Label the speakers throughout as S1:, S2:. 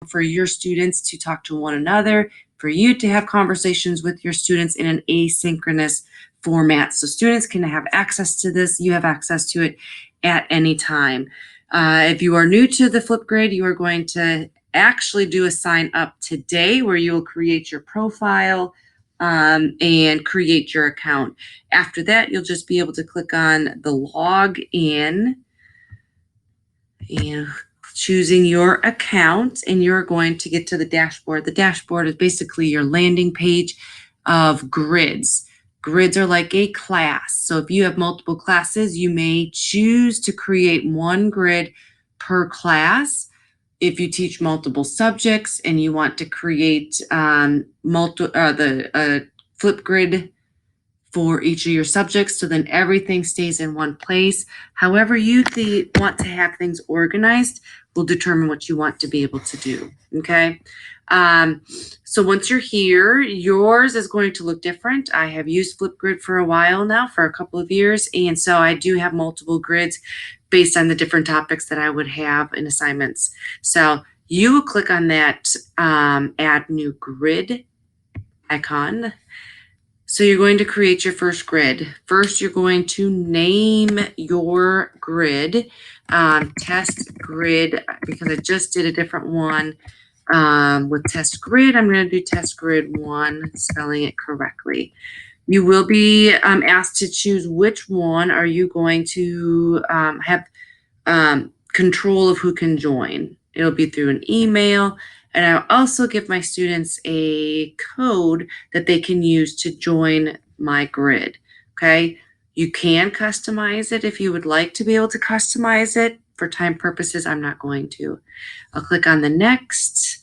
S1: for your students to talk to one another, for you to have conversations with your students in an asynchronous format. So students can have access to this. You have access to it at any time. If you are new to the Flipgrid, you are going to actually do a sign up today where you'll create your profile and create your account. After that, you'll just be able to click on the log in and choosing your account, and you're going to get to the dashboard. The dashboard is basically your landing page of grids. Grids are like a class. So if you have multiple classes, you may choose to create one grid per class. If you teach multiple subjects and you want to create the Flipgrid for each of your subjects, so then everything stays in one place. However you want to have things organized will determine what you want to be able to do, okay? So once you're here, yours is going to look different. I have used Flipgrid for a while now, for a couple of years, and so I do have multiple grids based on the different topics that I would have in assignments. So you will click on that add new grid icon. So you're going to create your first grid. First, you're going to name your grid, test grid, because I just did a different one with test grid. I'm going to do test grid 1, spelling it correctly. You will be asked to choose which one are you going to have control of who can join. It'll be through an email. And I'll also give my students a code that they can use to join my grid, okay? You can customize it if you would like to be able to customize it. For time purposes, I'm not going to. I'll click on the next.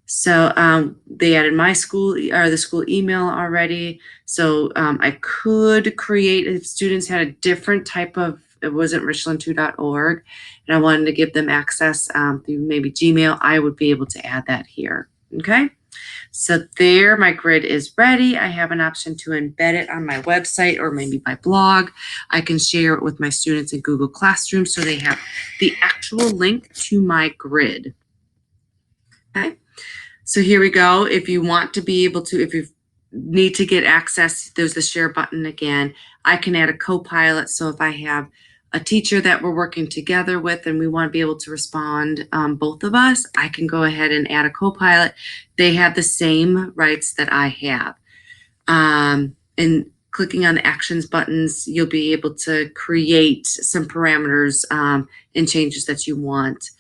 S1: So they added my school, or the school email already. So I could create, if students had a different type of, it wasn't richland2.org, and I wanted to give them access through maybe Gmail, I would be able to add that here, okay? So there, my grid is ready. I have an option to embed it on my website or maybe my blog. I can share it with my students in Google Classroom so they have the actual link to my grid, okay? So here we go. If you want to be able to, if you need to get access, there's the share button again. I can add a co-pilot. So if I have a teacher that we're working together with and we want to be able to respond, both of us, I can go ahead and add a co-pilot. They have the same rights that I have. And clicking on the actions buttons, you'll be able to create some parameters and changes that you want.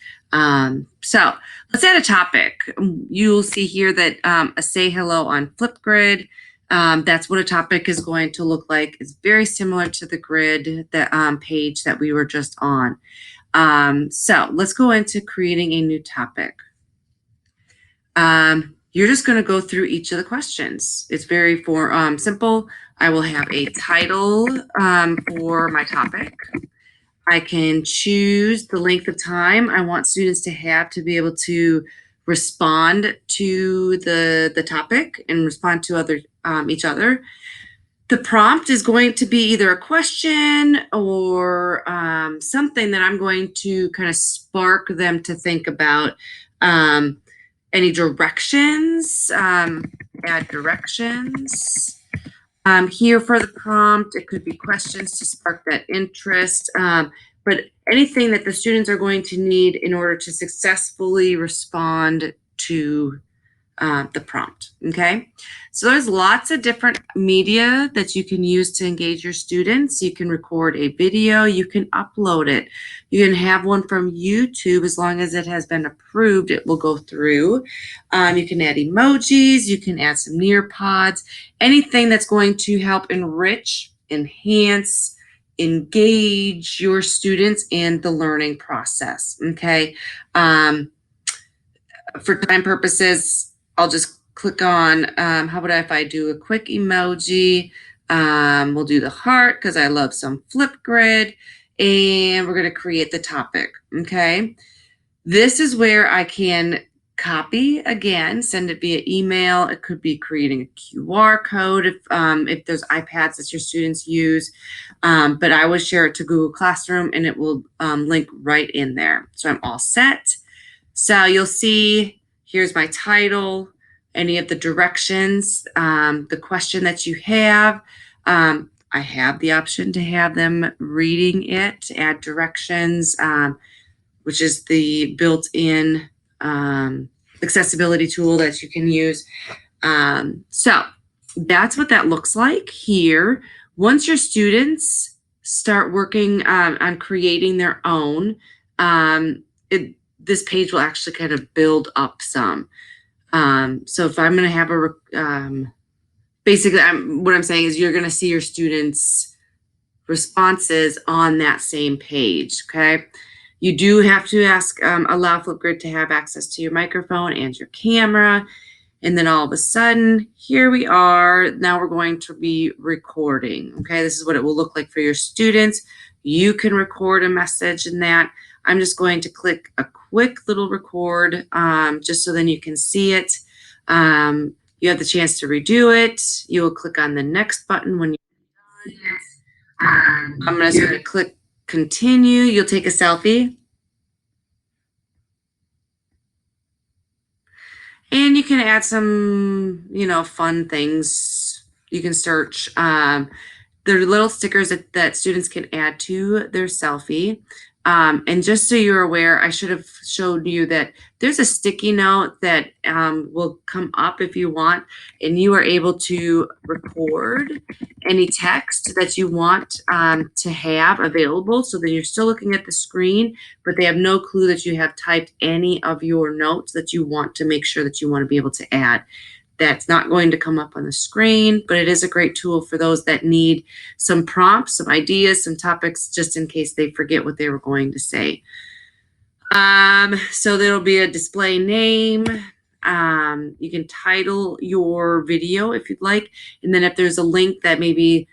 S1: So let's add a topic. You'll see here that a say hello on Flipgrid. That's what a topic is going to look like. It's very similar to the grid, the page that we were just on. So let's go into creating a new topic. You're just going to go through each of the questions. It's very simple. I will have a title for my topic. I can choose the length of time I want students to have to be able to respond to the topic and respond to each other. The prompt is going to be either a question or something that I'm going to kind of spark them to think about. Any directions, add directions. Here for the prompt, it could be questions to spark that interest, but anything that the students are going to need in order to successfully respond to the prompt, okay? So there's lots of different media that you can use to engage your students. You can record a video, you can upload it. You can have one from YouTube. As long as it has been approved, it will go through. You can add emojis, you can add some Nearpods, anything that's going to help enrich, enhance, engage your students in the learning process, okay? For time purposes, I'll just click on, how about if I do a quick emoji? We'll do the heart because I love some Flipgrid, and we're going to create the topic, okay? This is where I can copy again, send it via email. It could be creating a QR code if there's iPads that your students use, but I would share it to Google Classroom and it will link right in there. So I'm all set. So you'll see Here's my title, any of the directions, the question that you have. I have the option to have them reading it, add directions, which is the built-in accessibility tool that you can use. So that's what that looks like here. Once your students start working on creating their own, this page will actually kind of build up some. So if I'm going to have a, basically what I'm saying is you're going to see your students' responses on that same page, okay? You do have to allow Flipgrid to have access to your microphone and your camera. And then all of a sudden, here we are. Now we're going to be recording, okay? This is what it will look like for your students. You can record a message in that. I'm just going to click a quick little record just so then you can see it. You have the chance to redo it. You will click on the next button when you're done. I'm just going to click continue. You'll take a selfie. And you can add some, fun things. You can search. There are little stickers that students can add to their selfie. And just so you're aware, I should have showed you that there's a sticky note that will come up if you want, and you are able to record any text that you want to have available. So then you're still looking at the screen, but they have no clue that you have typed any of your notes that you want to make sure that you want to be able to add. That's not going to come up on the screen, but it is a great tool for those that need some prompts, some ideas, some topics, just in case they forget what they were going to say. So there'll be a display name. You can title your video if you'd like. And then if there's a link that maybe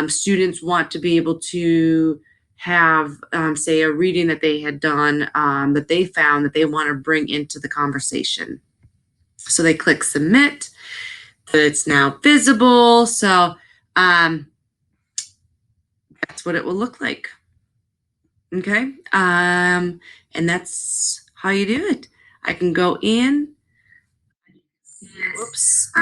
S1: students want to be able to have, say, a reading that they had done that they found that they want to bring into the conversation. So they click submit, but it's now visible. So that's what it will look like. Okay. And that's how you do it. I can go in. Whoops.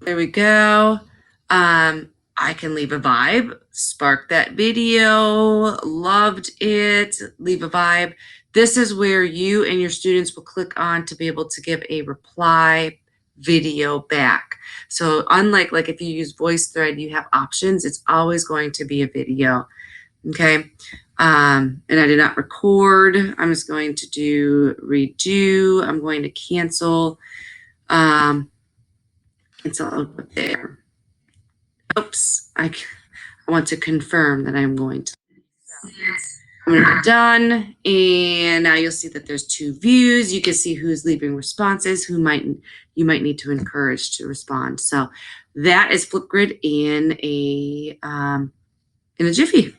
S1: There we go. I can leave a vibe, spark that video, loved it, leave a vibe. This is where you and your students will click on to be able to give a reply video back. So unlike if you use VoiceThread, you have options, it's always going to be a video. Okay. And I did not record. I'm just going to do redo. I'm going to cancel. It's all up there. Oops, I want to confirm that I'm going to. I'm going to be done, and now you'll see that there's 2 views. You can see who's leaving responses, who you might need to encourage to respond. So that is Flipgrid in a jiffy.